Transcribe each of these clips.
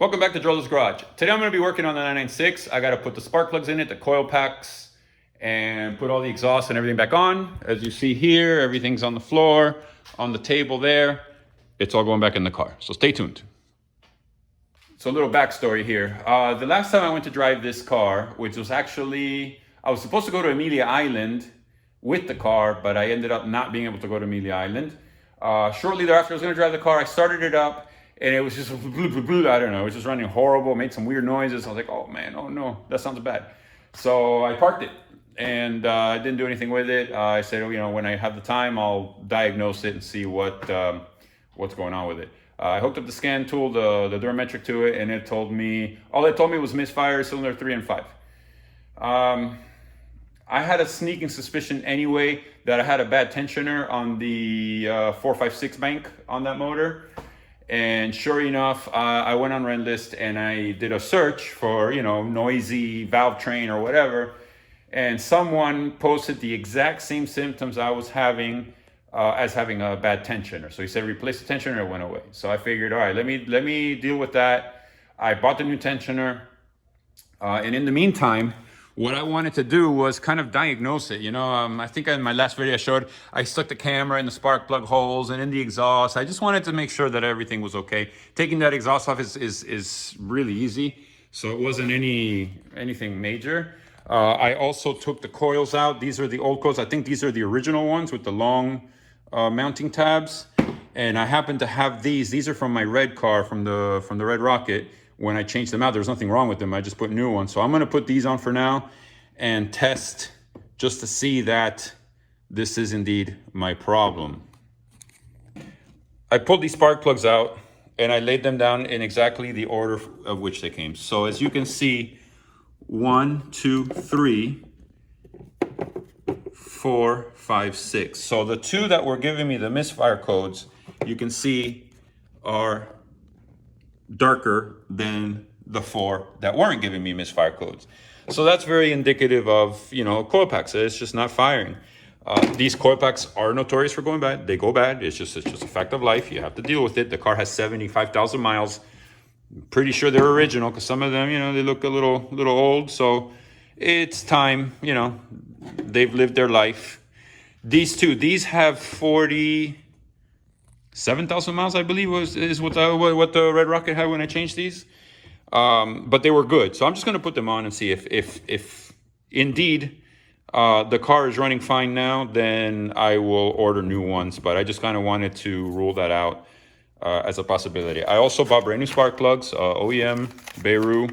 Welcome back to Drill's Garage. Today I'm going to be working on the 996. I got to put the spark plugs in it, the coil packs, and put all the exhaust and everything back on. As you see here, everything's on the floor, on the table there. It's all going back in the car, so stay tuned. So a little backstory here. The last time I went to drive this car, which was actually, I was supposed to go to Amelia Island with the car, but I ended up not being able to go to Amelia Island. Shortly thereafter, I was going to drive the car. I started it up. And it was just, I don't know, it was just running horrible, made some weird noises. I was like, oh man, oh no, that sounds bad. So I parked it and I didn't do anything with it. I said, you know, when I have the time, I'll diagnose it and see what's going on with it. I hooked up the scan tool, the Durametric to it, and it told me, all it told me was misfire cylinder 3 and 5. I had a sneaking suspicion anyway that I had a bad tensioner on the 456 bank on that motor. And sure enough, I went on Renlist and I did a search for, you know, noisy valve train or whatever. And someone posted the exact same symptoms I was having as having a bad tensioner. So he said, replace the tensioner, it went away. So I figured, all right, let me deal with that. I bought the new tensioner. And in the meantime, what I wanted to do was kind of diagnose it. You know, I think in my last video I showed, I stuck the camera in the spark plug holes and in the exhaust. I just wanted to make sure that everything was okay. Taking that exhaust off is really easy. So it wasn't anything major. I also took the coils out. These are the old coils. I think these are the original ones with the long mounting tabs. And I happen to have these. These are from my red car, from the Red Rocket. When I changed them out, there was nothing wrong with them. I just put new ones. So I'm gonna put these on for now and test just to see that this is indeed my problem. I pulled these spark plugs out and I laid them down in exactly the order of which they came. So as you can see, 1, 2, 3, 4, 5, 6. So the two that were giving me the misfire codes, you can see are darker than the 4 that weren't giving me misfire codes. So that's very indicative of, you know, coil packs. It's just not firing. These coil packs are notorious for going bad. They go bad. It's just a fact of life. You have to deal with it. The car has 75,000 miles. I'm pretty sure they're original because some of them, you know, they look a little old. So it's time, you know, they've lived their life. These two, these have 47,000 miles, I believe, is what the Red Rocket had when I changed these. But they were good. So I'm just going to put them on and see if indeed the car is running fine now, then I will order new ones. But I just kind of wanted to rule that out as a possibility. I also bought brand new spark plugs, OEM, Beirut.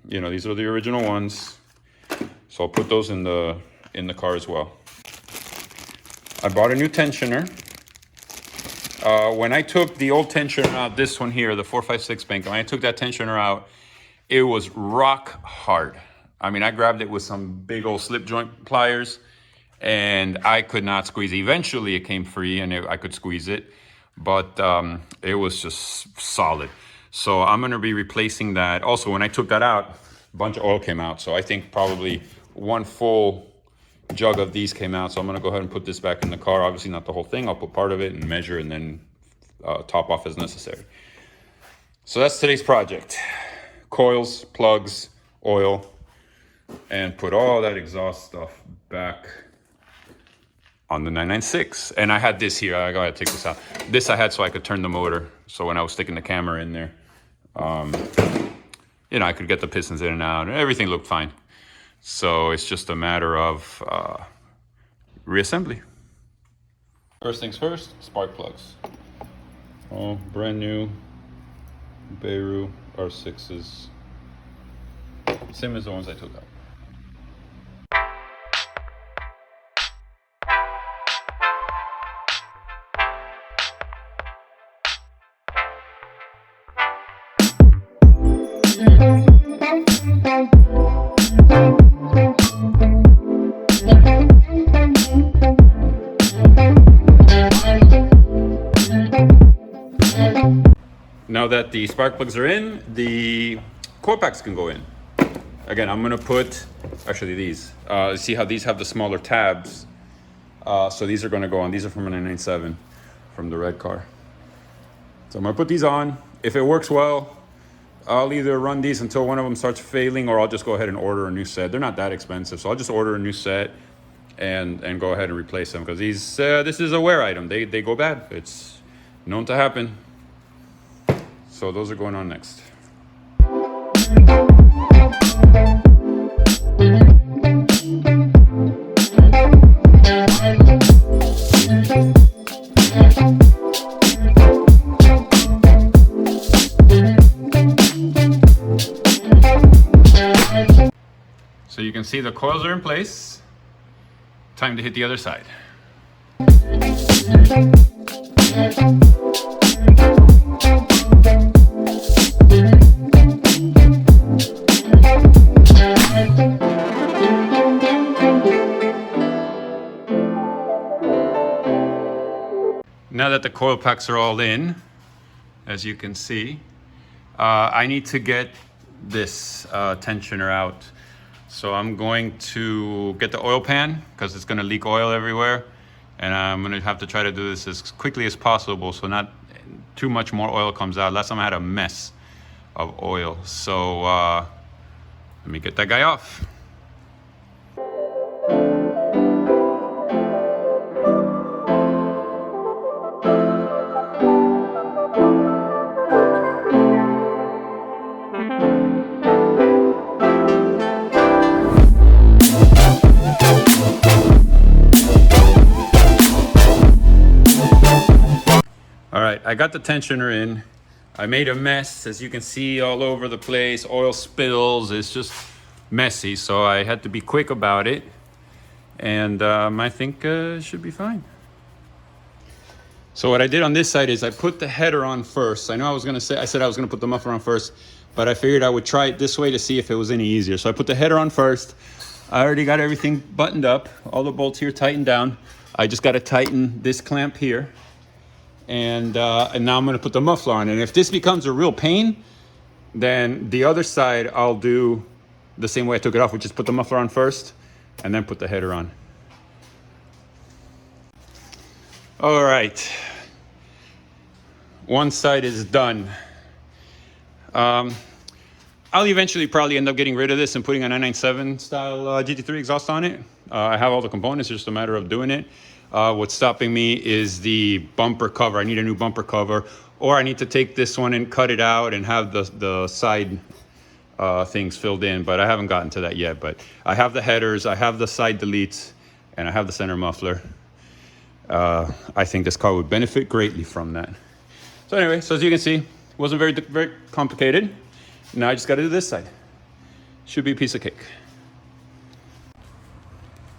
You know, these are the original ones. So I'll put those in the car as well. I bought a new tensioner. When I took the old tensioner out, this one here, the 456 bank, when I took that tensioner out, it was rock hard. I mean, I grabbed it with some big old slip joint pliers and I could not squeeze it. Eventually it came free and I could squeeze it, but it was just solid. So I'm gonna be replacing that. Also, when I took that out, a bunch of oil came out. So I think probably one full jug of these came out. So I'm gonna go ahead and put this back in the car. Obviously not the whole thing. I'll put part of it and measure and then top off as necessary. So that's today's project. Coils, plugs, oil, and put all that exhaust stuff back on the 996. And I had this here. I gotta take this out. This I had so I could turn the motor. So when I was sticking the camera in there, you know, I could get the pistons in and out and everything looked fine. So it's just a matter of reassembly. First things first, spark plugs. Oh, brand new Beirut R6s. Same as the ones I took out. Now that the spark plugs are in, the coil packs can go in. Again, I'm gonna put, actually these, see how these have the smaller tabs? So these are gonna go on. These are from a 997 from the red car. So I'm gonna put these on if it works well, I'll either run these until one of them starts failing, or I'll just go ahead and order a new set. They're not that expensive, so I'll just order a new set and go ahead and replace them, because these this is a wear item. They go bad. It's known to happen. So those are going on next. So you can see the coils are in place. Time to hit the other side. Now that the coil packs are all in, as you can see, I need to get this tensioner out. So I'm going to get the oil pan, because it's going to leak oil everywhere, and I'm going to have to try to do this as quickly as possible so not too much more oil comes out. Last time I had a mess of oil. So let me get that guy off. All right, I got the tensioner in. I made a mess, as you can see, all over the place. Oil spills, it's just messy. So I had to be quick about it. And I think it should be fine. So what I did on this side is I put the header on first. I know I said I was gonna put the muffler on first, but I figured I would try it this way to see if it was any easier. So I put the header on first. I already got everything buttoned up. All the bolts here tightened down. I just gotta tighten this clamp here. And now I'm gonna put the muffler on. And if this becomes a real pain, then the other side I'll do the same way I took it off, which is put the muffler on first and then put the header on. All right, one side is done. I'll eventually probably end up getting rid of this and putting a 997 style GT3 exhaust on it. I have all the components, it's just a matter of doing it. What's stopping me is the bumper cover. I need a new bumper cover, or I need to take this one and cut it out and have the side things filled in, but I haven't gotten to that yet. But I have the headers, I have the side deletes, and I have the center muffler. I think this car would benefit greatly from that. So anyway, so as you can see, it wasn't very complicated. Now I just got to do this side. Should be a piece of cake.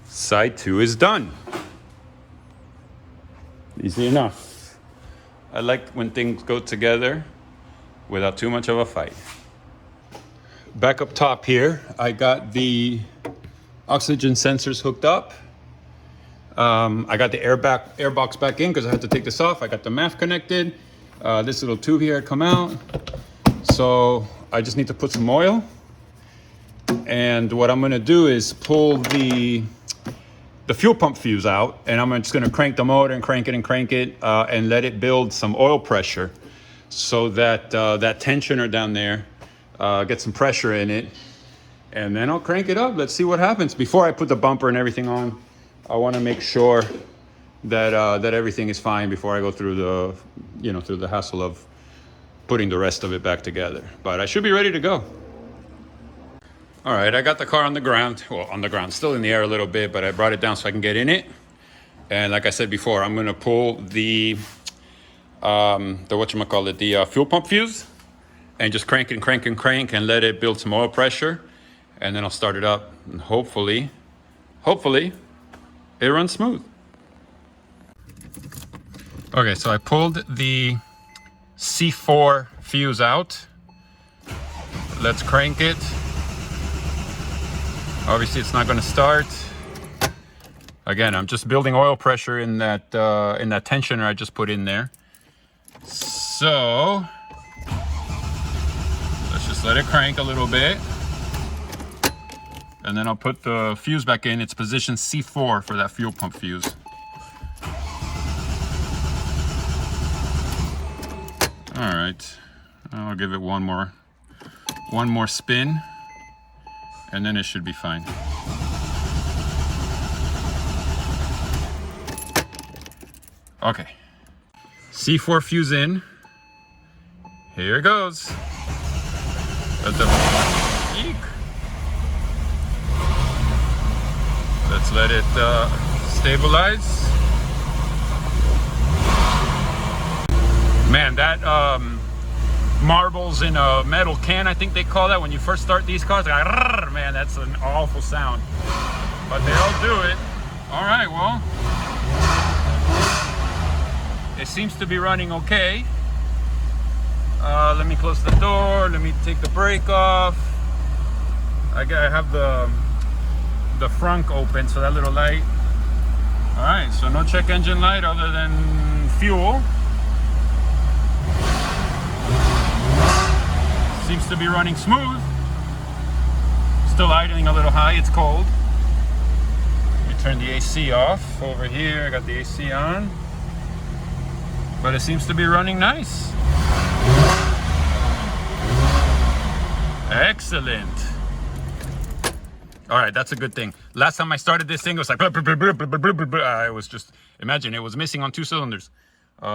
Side 2 is done. Easy enough. I like when things go together without too much of a fight. Back up top here, I got the oxygen sensors hooked up. I got the air box back in because I had to take this off. I got the MAF connected. This little tube here had come out. So I just need to put some oil. And what I'm gonna do is pull the fuel pump fuse out, and I'm just gonna crank the motor and crank it and let it build some oil pressure so that that tensioner down there gets some pressure in it. And then I'll crank it up. Let's see what happens. Before I put the bumper and everything on, I wanna make sure that everything is fine before I go through the hassle of putting the rest of it back together. But I should be ready to go. All right, I got the car on the ground. Well, on the ground, still in the air a little bit, but I brought it down so I can get in it. And like I said before, I'm gonna pull the fuel pump fuse and just crank and let it build some oil pressure. And then I'll start it up, and hopefully it runs smooth. Okay, so I pulled the C4 fuse out. Let's crank it. Obviously it's not going to start. Again, I'm just building oil pressure in that tensioner I just put in there. So let's just let it crank a little bit. And then I'll put the fuse back in. It's position C4 for that fuel pump fuse. All right, I'll give it one more spin, and then it should be fine. Okay, C4 fuse in. Here it goes. Let the eek. Let's let it stabilize. Man, that marbles in a metal can, I think they call that when you first start these cars. Like, man, that's an awful sound. But they all do it. All right, well, it seems to be running okay. Let me close the door. Let me take the brake off. I have the front open, so that little light. All right, so no check engine light other than fuel. Seems to be running smooth. Still idling a little high, it's cold. Let me turn the AC off over here. I got the AC on. But it seems to be running nice. Excellent. All right, that's a good thing. Last time I started this thing, it was like, I was just, imagine, it was missing on 2 cylinders.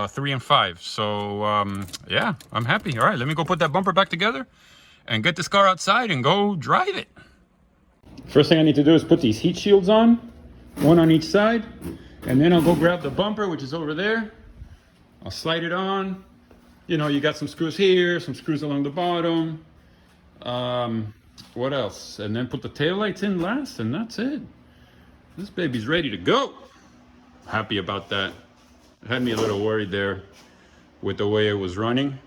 3 and 5. So yeah, I'm happy. All right, let me go put that bumper back together and get this car outside and go drive it. First thing I need to do is put these heat shields on, one on each side, and then I'll go grab the bumper, which is over there. I'll slide it on. You know, you got some screws here, some screws along the bottom. What else? And then put the taillights in last, and that's it. This baby's ready to go. Happy about that. It had me a little worried there with the way it was running.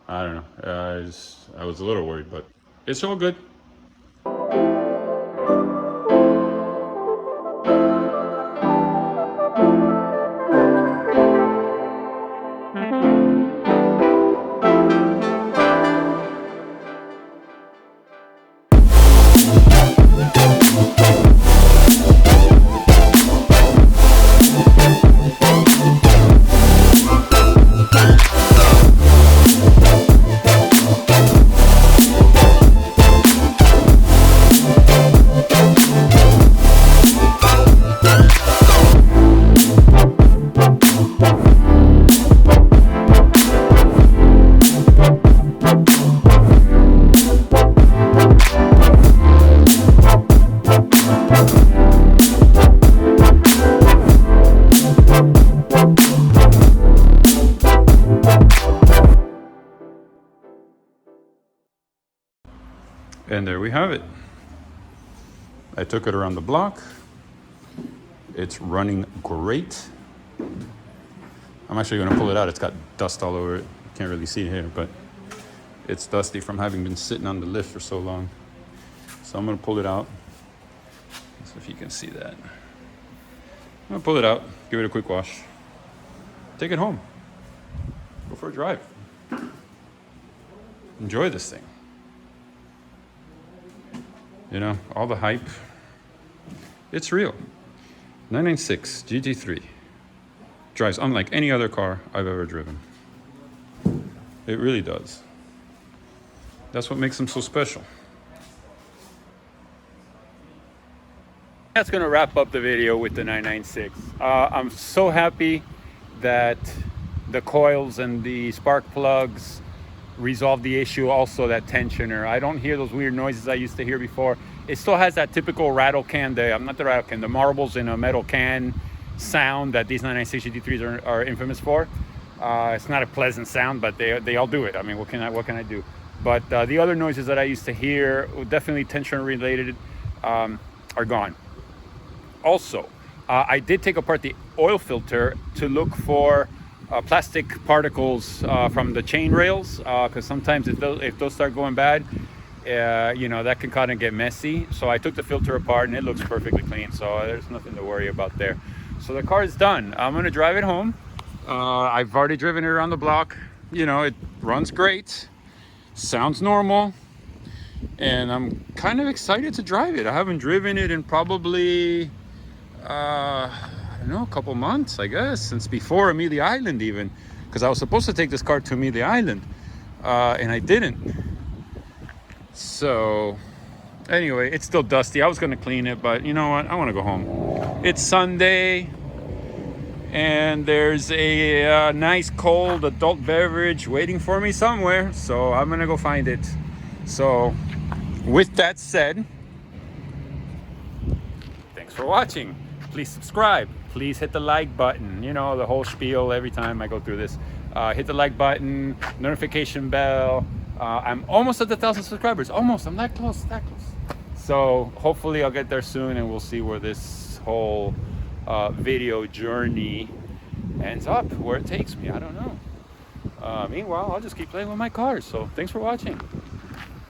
I don't know. I was a little worried, but it's all good. And there we have it. I took it around the block. It's running great. I'm actually going to pull it out. It's got dust all over it. Can't really see it here, but it's dusty from having been sitting on the lift for so long. So I'm going to pull it out. Let's see if you can see that. I'm going to pull it out, give it a quick wash, take it home, go for a drive. Enjoy this thing. You know, all the hype, it's real. 996 GT3 drives unlike any other car I've ever driven. It really does. That's what makes them so special. That's gonna wrap up the video with the 996. I'm so happy that the coils and the spark plugs resolve the issue, also that tensioner. I don't hear those weird noises I used to hear before. It still has that typical rattle can, the marbles in a metal can sound that these 996 GT3s are infamous for. It's not a pleasant sound, but they all do it. I mean, what can I do? But the other noises that I used to hear, definitely tensioner related, are gone. Also, I did take apart the oil filter to look for plastic particles from the chain rails, because sometimes if those start going bad, you know, that can kind of get messy. So I took the filter apart and it looks perfectly clean, so there's nothing to worry about there. So the car is done. I'm gonna drive it home. I've already driven it around the block. You know, it runs great, sounds normal, and I'm kind of excited to drive it. I haven't driven it in probably I don't know, a couple months, I guess, since before Amelia Island even, because I was supposed to take this car to Amelia Island, and I didn't. So anyway, it's still dusty. I was gonna clean it, but you know what? I want to go home. It's Sunday, and there's a nice cold adult beverage waiting for me somewhere. So I'm gonna go find it. So with that said, thanks for watching. Please subscribe. Please hit the like button. You know, the whole spiel every time I go through this. Hit the like button, notification bell. I'm almost at 1,000 subscribers. Almost. I'm that close, that close. So hopefully I'll get there soon, and we'll see where this whole video journey ends up, where it takes me. I don't know. Meanwhile, I'll just keep playing with my cars. So thanks for watching.